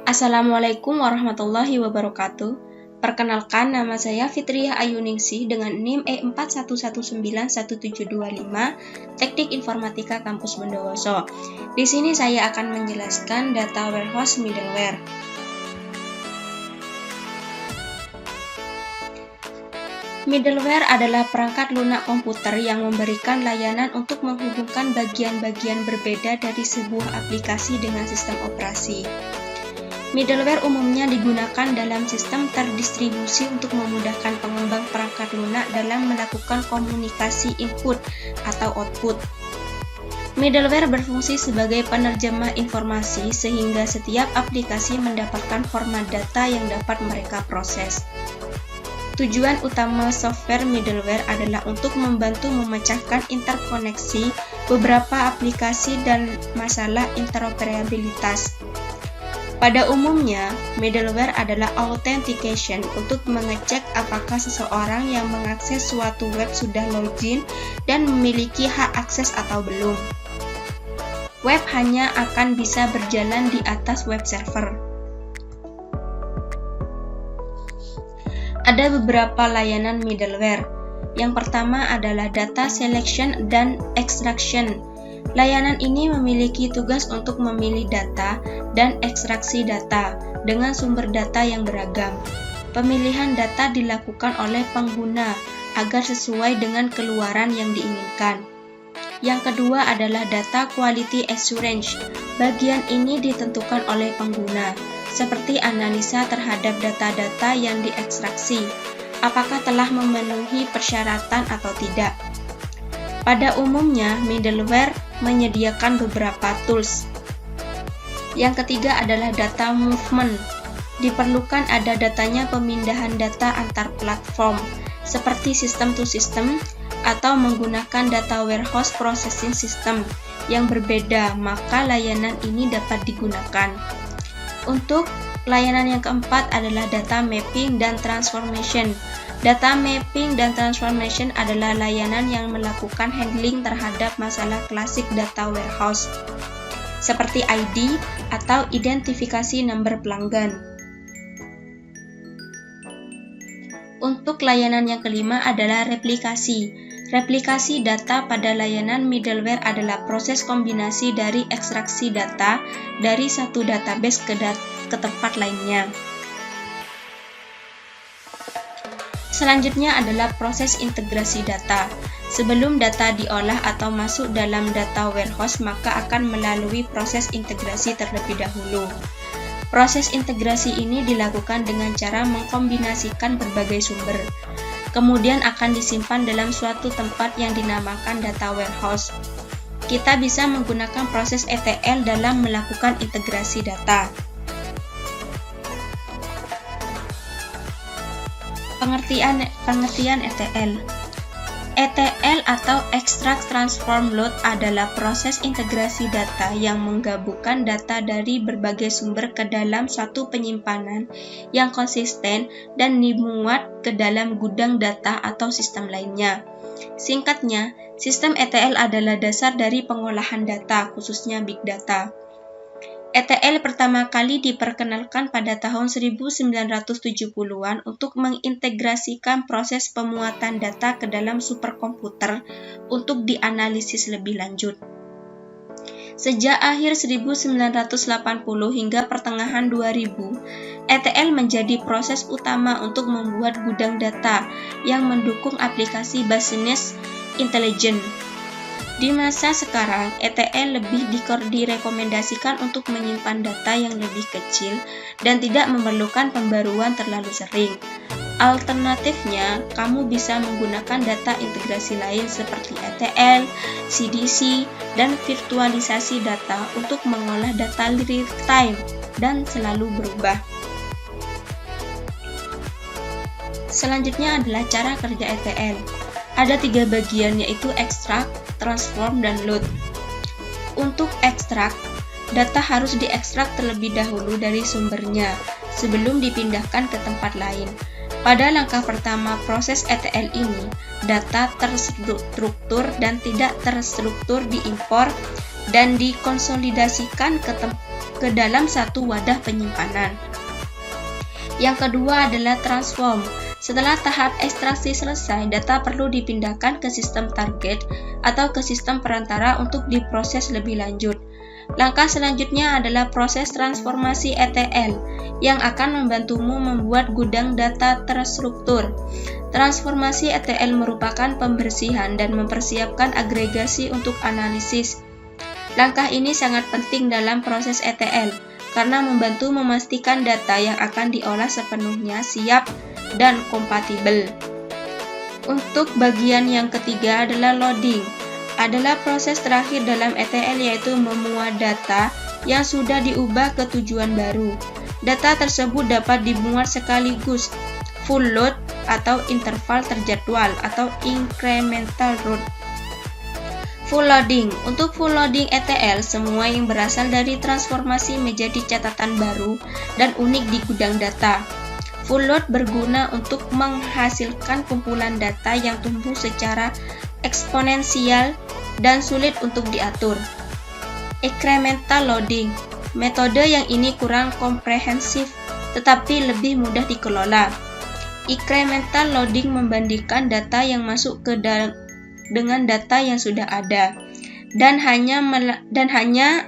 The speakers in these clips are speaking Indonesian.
Assalamualaikum warahmatullahi wabarakatuh. Perkenalkan, nama saya Fitriah Ayuningsih dengan NIM E41191725, Teknik Informatika Kampus Bondowoso. Di sini saya akan menjelaskan data warehouse middleware. Middleware adalah perangkat lunak komputer yang memberikan layanan untuk menghubungkan bagian-bagian berbeda dari sebuah aplikasi dengan sistem operasi. Middleware umumnya digunakan dalam sistem terdistribusi untuk memudahkan pengembang perangkat lunak dalam melakukan komunikasi input atau output. Middleware berfungsi sebagai penerjemah informasi sehingga setiap aplikasi mendapatkan format data yang dapat mereka proses. Tujuan utama software middleware adalah untuk membantu memecahkan interkoneksi beberapa aplikasi dan masalah interoperabilitas. Pada umumnya, middleware adalah authentication untuk mengecek apakah seseorang yang mengakses suatu web sudah login dan memiliki hak akses atau belum. Web hanya akan bisa berjalan di atas web server. Ada beberapa layanan middleware. Yang pertama adalah data selection dan extraction. Layanan ini memiliki tugas untuk memilih data dan ekstraksi data dengan sumber data yang beragam. Pemilihan data dilakukan oleh pengguna agar sesuai dengan keluaran yang diinginkan. Yang kedua adalah data quality assurance. Bagian ini ditentukan oleh pengguna, seperti analisa terhadap data-data yang diekstraksi, apakah telah memenuhi persyaratan atau tidak. Pada umumnya, middleware menyediakan beberapa tools. Yang ketiga adalah data movement. Diperlukan ada datanya pemindahan data antar platform, seperti system to system, atau menggunakan data warehouse processing system yang berbeda, maka layanan ini dapat digunakan. Untuk layanan yang keempat adalah data mapping dan transformation. Data mapping dan transformation adalah layanan yang melakukan handling terhadap masalah klasik data warehouse, seperti ID atau identifikasi nomor pelanggan. Untuk layanan yang kelima adalah replikasi. Replikasi data pada layanan middleware adalah proses kombinasi dari ekstraksi data dari satu database ke tempat lainnya. Selanjutnya adalah proses integrasi data. Sebelum data diolah atau masuk dalam data warehouse, maka akan melalui proses integrasi terlebih dahulu. Proses integrasi ini dilakukan dengan cara mengkombinasikan berbagai sumber. Kemudian akan disimpan dalam suatu tempat yang dinamakan data warehouse. Kita bisa menggunakan proses ETL dalam melakukan integrasi data. Pengertian ETL. ETL atau Extract Transform Load adalah proses integrasi data yang menggabungkan data dari berbagai sumber ke dalam suatu penyimpanan yang konsisten dan dimuat ke dalam gudang data atau sistem lainnya. Singkatnya, sistem ETL adalah dasar dari pengolahan data, khususnya big data. ETL pertama kali diperkenalkan pada tahun 1970-an untuk mengintegrasikan proses pemuatan data ke dalam superkomputer untuk dianalisis lebih lanjut. Sejak akhir 1980 hingga pertengahan 2000, ETL menjadi proses utama untuk membuat gudang data yang mendukung aplikasi business intelligence. Di masa sekarang, ETL lebih direkomendasikan untuk menyimpan data yang lebih kecil dan tidak memerlukan pembaruan terlalu sering. Alternatifnya, kamu bisa menggunakan data integrasi lain seperti ETL, CDC, dan virtualisasi data untuk mengolah data real time dan selalu berubah. Selanjutnya adalah cara kerja ETL. Ada 3 bagian, yaitu extract, transform, dan load. Untuk extract, data harus diekstrak terlebih dahulu dari sumbernya sebelum dipindahkan ke tempat lain. Pada langkah pertama proses ETL ini, data terstruktur dan tidak terstruktur diimpor dan dikonsolidasikan ke dalam satu wadah penyimpanan. Yang kedua adalah transform. Setelah tahap ekstraksi selesai, data perlu dipindahkan ke sistem target atau ke sistem perantara untuk diproses lebih lanjut. Langkah selanjutnya adalah proses transformasi ETL yang akan membantumu membuat gudang data terstruktur. Transformasi ETL merupakan pembersihan dan mempersiapkan agregasi untuk analisis. Langkah ini sangat penting dalam proses ETL karena membantu memastikan data yang akan diolah sepenuhnya siap dan kompatibel. Untuk bagian yang ketiga adalah loading. Adalah proses terakhir dalam ETL, yaitu memuat data yang sudah diubah ke tujuan baru. Data tersebut dapat dimuat sekaligus, full load atau interval terjadwal atau incremental load. Full loading. Untuk full loading ETL, semua yang berasal dari transformasi menjadi catatan baru dan unik di gudang data. Full load berguna untuk menghasilkan kumpulan data yang tumbuh secara eksponensial dan sulit untuk diatur. Incremental loading. Metode yang ini kurang komprehensif tetapi lebih mudah dikelola. Incremental loading membandingkan data yang masuk dengan data yang sudah ada dan hanya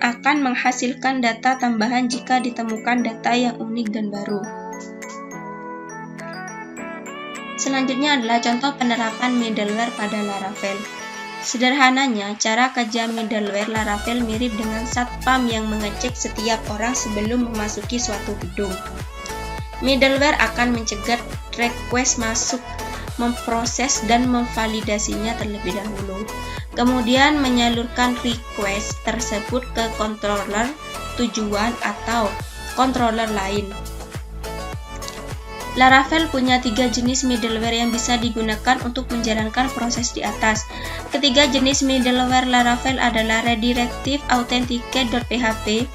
akan menghasilkan data tambahan jika ditemukan data yang unik dan baru. Selanjutnya adalah contoh penerapan middleware pada Laravel. Sederhananya, cara kerja middleware Laravel mirip dengan satpam yang mengecek setiap orang sebelum memasuki suatu gedung. Middleware akan mencegah request masuk, memproses dan memvalidasinya terlebih dahulu, kemudian menyalurkan request tersebut ke controller tujuan atau controller lain. Laravel punya 3 jenis middleware yang bisa digunakan untuk menjalankan proses di atas. Ketiga jenis middleware Laravel adalah Redirective Authenticate.php,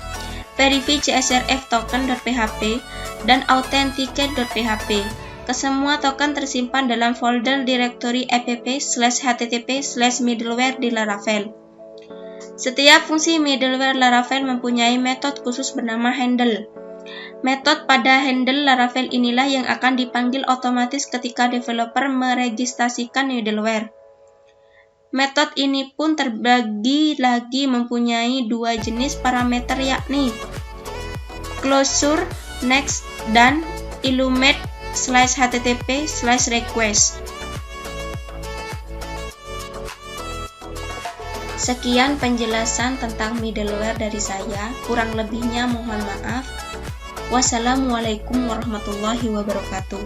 Verify CSRF Token.php, dan Authenticate.php. Kesemua token tersimpan dalam folder directory app/http/middleware di Laravel. Setiap fungsi middleware Laravel mempunyai metode khusus bernama handle. Metode pada handle Laravel inilah yang akan dipanggil otomatis ketika developer meregistrasikan middleware. Metode ini pun terbagi lagi mempunyai 2 jenis parameter, yakni closure, next, dan illuminate/http/request. Sekian penjelasan tentang middleware dari saya, kurang lebihnya mohon maaf. Wassalamualaikum warahmatullahi wabarakatuh.